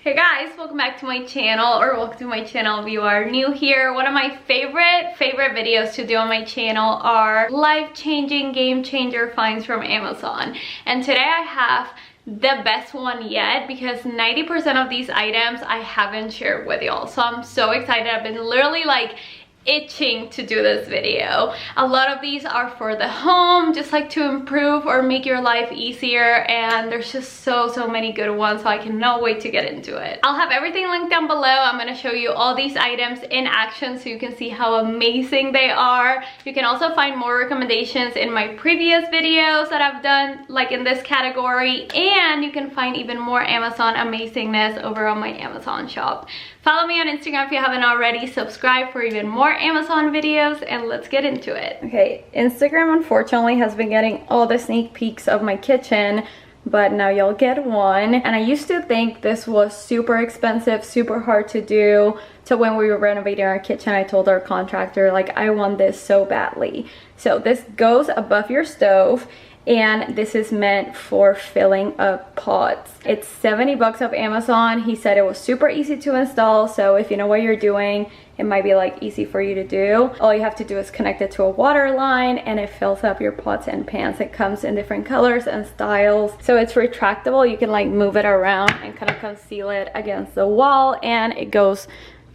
Hey guys, welcome back to my channel, or welcome to my channel if you are new here. One of my favorite videos to do on my channel are life-changing, game-changer finds from Amazon. And today I have the best one yet because 90% of these items I haven't shared with y'all. So I'm so excited. I've been literally like itching to do this video. A lot of these are for the home, just like to improve or make your life easier, and there's just so many good ones, so I cannot wait to get into it. I'll have everything linked down below. I'm going to show you all these items in action so you can see how amazing they are. You can also find more recommendations in my previous videos that I've done like in this category, and you can find even more Amazon amazingness over on my Amazon shop. Follow me on Instagram if you haven't already. Subscribe for even more Amazon videos, and let's get into it. Okay, Instagram unfortunately has been getting all the sneak peeks of my kitchen, but now you'll get one. And I used to think this was super expensive, super hard to do. So when we were renovating our kitchen, I told our contractor, like, I want this so badly. So this goes above your stove, and this is meant for filling up pots. It's 70 bucks off Amazon. He said it was super easy to install, so if you know what you're doing, it might be like easy for you to do. All you have to do is connect it to a water line and it fills up your pots and pans. It comes in different colors and styles, so it's retractable. You can like move it around and kind of conceal it against the wall, and it goes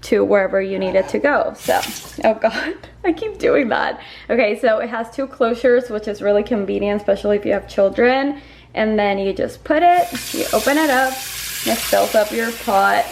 to wherever you need it to go. So, oh god, I keep doing that. Okay, so it has two closures, which is really convenient, especially if you have children. And then you just put it, you open it up, and it fills up your pot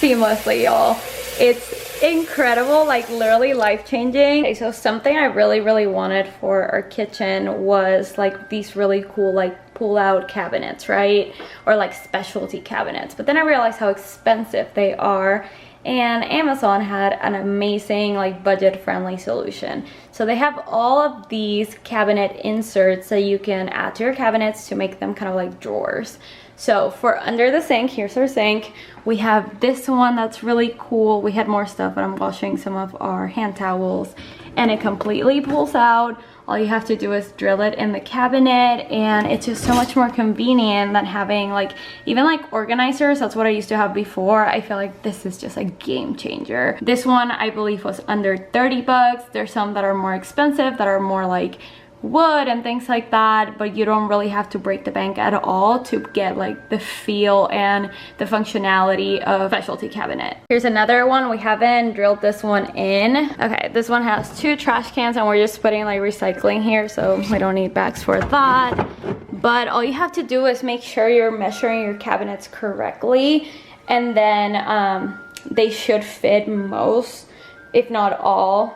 seamlessly, y'all. It's incredible, like literally life-changing. Okay, so something I really wanted for our kitchen was like these really cool like pull-out cabinets, right? Or like specialty cabinets. But then I realized how expensive they are, and Amazon had an amazing like budget-friendly solution. So they have all of these cabinet inserts that you can add to your cabinets to make them kind of like drawers. So for under the sink, here's our sink. We have this one that's really cool. We had more stuff, but I'm washing some of our hand towels, and it completely pulls out. All you have to do is drill it in the cabinet, and it's just so much more convenient than having like even like organizers. That's what I used to have before. I feel like this is just a game changer. This one I believe was under 30 bucks. There's some that are more expensive that are more like wood and things like that, but you don't really have to break the bank at all to get like the feel and the functionality of a specialty cabinet. Here's another one. We haven't drilled this one in. Okay, this one has two trash cans, and we're just putting like recycling here, so we don't need bags for that. But all you have to do is make sure you're measuring your cabinets correctly, and then they should fit most, if not all,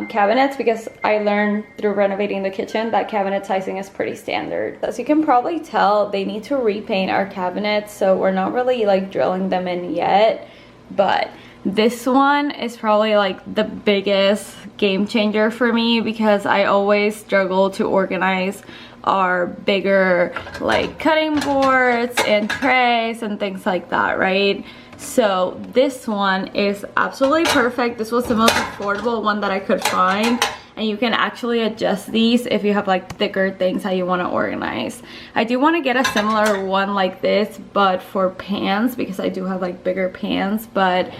cabinets, because I learned through renovating the kitchen that cabinet sizing is pretty standard. As you can probably tell, they need to repaint our cabinets, so we're not really like drilling them in yet, but this one is probably like the biggest game changer for me because I always struggle to organize our bigger like cutting boards and trays and things like that, right? So this one is absolutely perfect. This was the most affordable one that I could find, and you can actually adjust these if you have like thicker things that you want to organize. I do want to get a similar one like this, but for pans, because I do have like bigger pans. But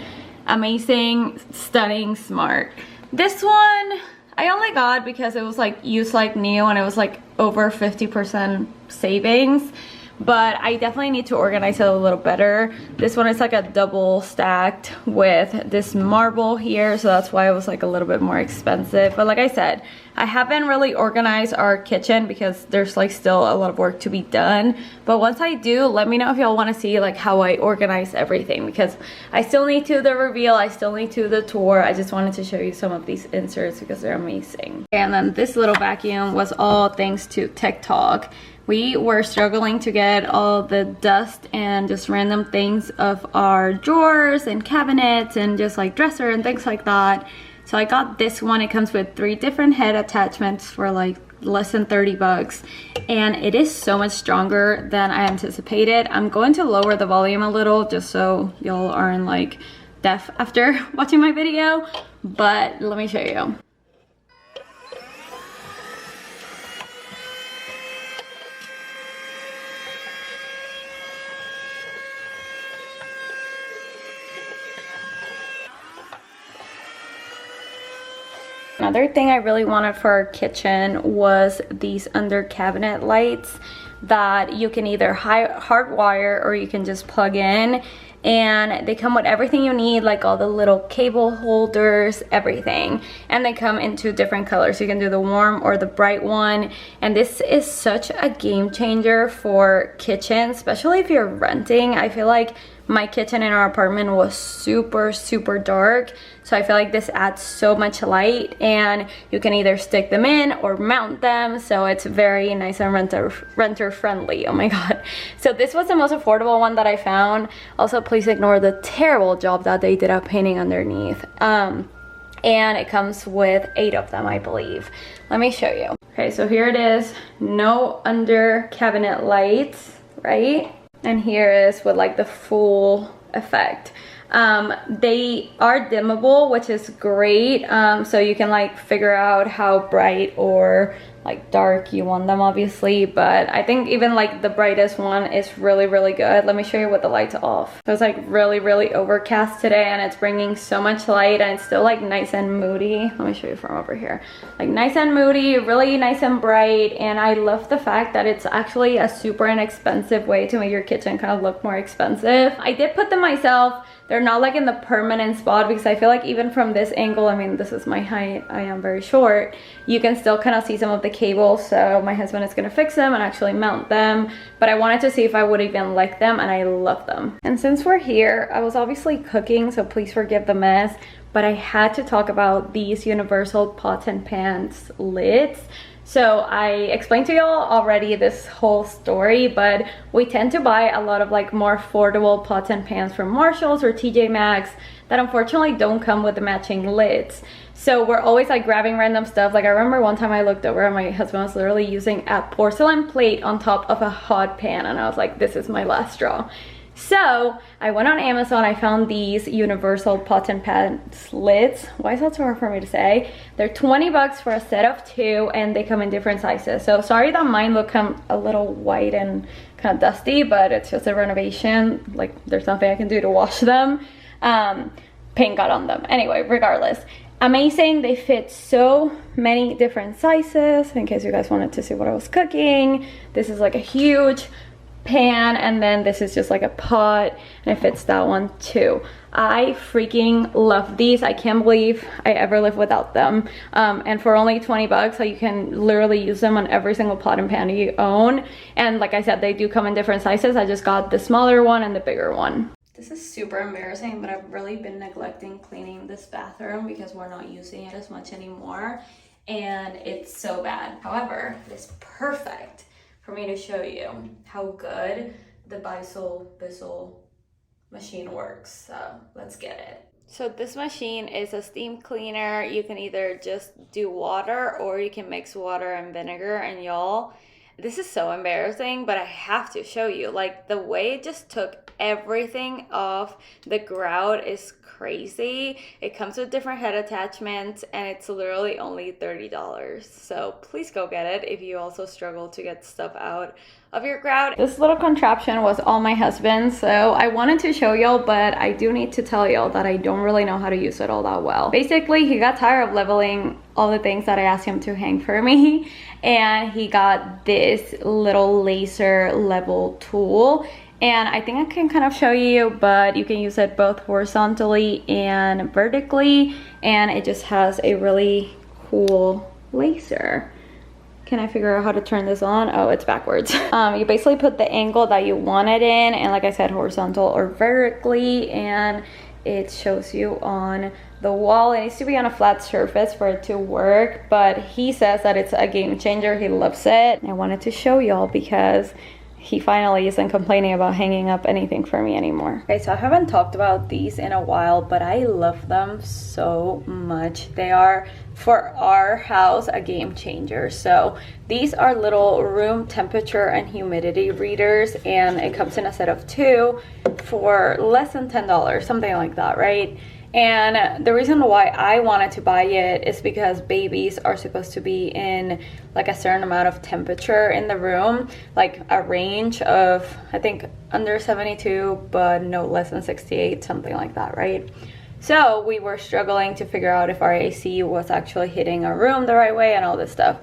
amazing, stunning, smart. This one I only got because it was like used like new, and it was like over 50% savings. But I definitely need to organize it a little better. This one is like a double stacked with this marble here, so that's why it was like a little bit more expensive. But like I said, I haven't really organized our kitchen because there's like still a lot of work to be done. But once I do, let me know if y'all want to see like how I organize everything, because I still need to do the reveal, I still need to do the tour. I just wanted to show you some of these inserts because they're amazing. And then this little vacuum was all thanks to TikTok. We were struggling to get all the dust and just random things of our drawers and cabinets and just like dresser and things like that. So I got this one. It comes with 3 different head attachments for like less than 30 bucks, and it is so much stronger than I anticipated. I'm going to lower the volume a little just so y'all aren't like deaf after watching my video, but let me show you. Another thing I really wanted for our kitchen was these under cabinet lights that you can either hardwire or you can just plug in, and they come with everything you need, like all the little cable holders, everything, and they come into different colors. You can do the warm or the bright one, and this is such a game changer for kitchen, especially if you're renting. I feel like my kitchen in our apartment was super dark, so I feel like this adds so much light, and you can either stick them in or mount them, so it's very nice and renter friendly. Oh my god. So this was the most affordable one that I found. Also, please ignore the terrible job that they did at painting underneath. And it comes with 8 of them, I believe. Let me show you. Okay, so here it is. No under cabinet lights, right? And here is with like the full effect. They are dimmable, which is great, so you can like figure out how bright or like dark you want them, obviously, but I think even like the brightest one is really good. Let me show you with the lights off. So it's like really overcast today, and it's bringing so much light, and it's still like nice and moody. Let me show you from over here. Like nice and moody, really nice and bright, and I love the fact that it's actually a super inexpensive way to make your kitchen kind of look more expensive. I did put them myself. They're not like in the permanent spot, because I feel like even from this angle, I mean, this is my height, I am very short, you can still kind of see some of the cables, so my husband is gonna fix them and actually mount them, but I wanted to see if I would even like them, and I love them. And since we're here, I was obviously cooking, so please forgive the mess, but I had to talk about these universal pots and pans lids. So I explained to y'all already this whole story, but we tend to buy a lot of like more affordable pots and pans from Marshalls or TJ Maxx that unfortunately don't come with the matching lids. So we're always like grabbing random stuff. Like I remember one time I looked over and my husband was literally using a porcelain plate on top of a hot pan, and I was like, this is my last straw. So I went on Amazon, I found these universal pots and pans lids. Why is that so hard for me to say? They're 20 bucks for a set of 2, and they come in different sizes. So sorry that mine look a little white and kind of dusty, but it's just a renovation. Like there's nothing I can do to wash them. Paint got on them. Anyway, regardless. Amazing. They fit so many different sizes. In case you guys wanted to see what I was cooking, this is like a huge pan, and then this is just like a pot, and it fits that one too. I freaking love these. I can't believe I ever live without them. And for only 20 bucks, so you can literally use them on every single pot and pan you own. And like I said, they do come in different sizes. I just got the smaller one and the bigger one. This is super embarrassing, but I've really been neglecting cleaning this bathroom because we're not using it as much anymore, and it's so bad. However, it's perfect for me to show you how good the Bissol machine works. So let's get it. So this machine is a steam cleaner. You can either just do water or you can mix water and vinegar, and y'all, this is so embarrassing, but I have to show you. Like the way it just took everything off the grout is crazy. It comes with different head attachments, and it's literally only $30. So please go get it if you also struggle to get stuff out of your grout. This little contraption was all my husband's, so I wanted to show y'all, but I do need to tell y'all that I don't really know how to use it all that well. Basically, he got tired of leveling all the things that I asked him to hang for me, and he got this little laser level tool. And I think I can kind of show you, but you can use it both horizontally and vertically, and it just has a really cool laser. Can I figure out how to turn this on? Oh, it's backwards. You basically put the angle that you want it in, and like I said, horizontal or vertically, and it shows you on the wall. It needs to be on a flat surface for it to work, but he says that it's a game changer. He loves it. I wanted to show y'all because he finally isn't complaining about hanging up anything for me anymore. Okay, so I haven't talked about these in a while, but I love them so much. They are, for our house, a game changer. So these are little room temperature and humidity readers, and it comes in a set of 2 for less than $10, something like that, right? And the reason why I wanted to buy it is because babies are supposed to be in like a certain amount of temperature in the room, like a range of, I think, under 72, but no less than 68, something like that, right? So we were struggling to figure out if our AC was actually hitting our room the right way and all this stuff.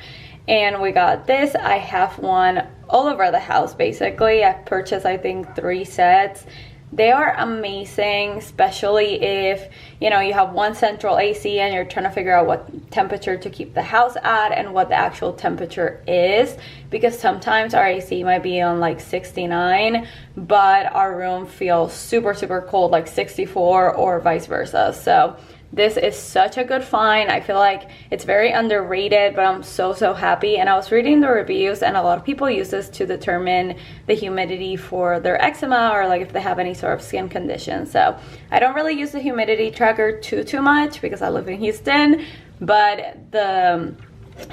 And we got this. I have one all over the house basically. I've purchased I think 3 sets. They are amazing, especially if, you know, you have one central AC and you're trying to figure out what temperature to keep the house at and what the actual temperature is, because sometimes our AC might be on like 69, but our room feels super cold, like 64 or vice versa. So this is such a good find. I feel like it's very underrated, but I'm so happy. And I was reading the reviews and a lot of people use this to determine the humidity for their eczema or like if they have any sort of skin condition. So I don't really use the humidity tracker too much because I live in Houston, but the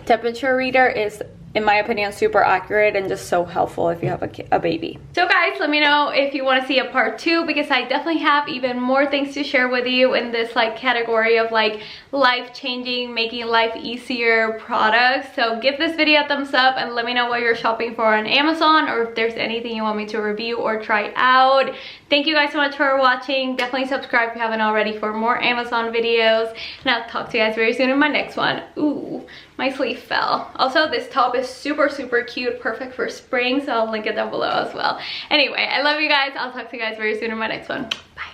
temperature reader is, in my opinion, super accurate and just so helpful if you have a baby. So guys, let me know if you want to see a part 2, because I definitely have even more things to share with you in this like category of like life-changing, making life easier products. So give this video a thumbs up and let me know what you're shopping for on Amazon, or if there's anything you want me to review or try out. Thank you guys so much for watching. Definitely subscribe if you haven't already for more Amazon videos, and I'll talk to you guys very soon in my next one. Ooh, my sleeve fell. Also, this top is super cute, perfect for spring, so I'll link it down below as well. Anyway, I love you guys. I'll talk to you guys very soon in my next one. Bye.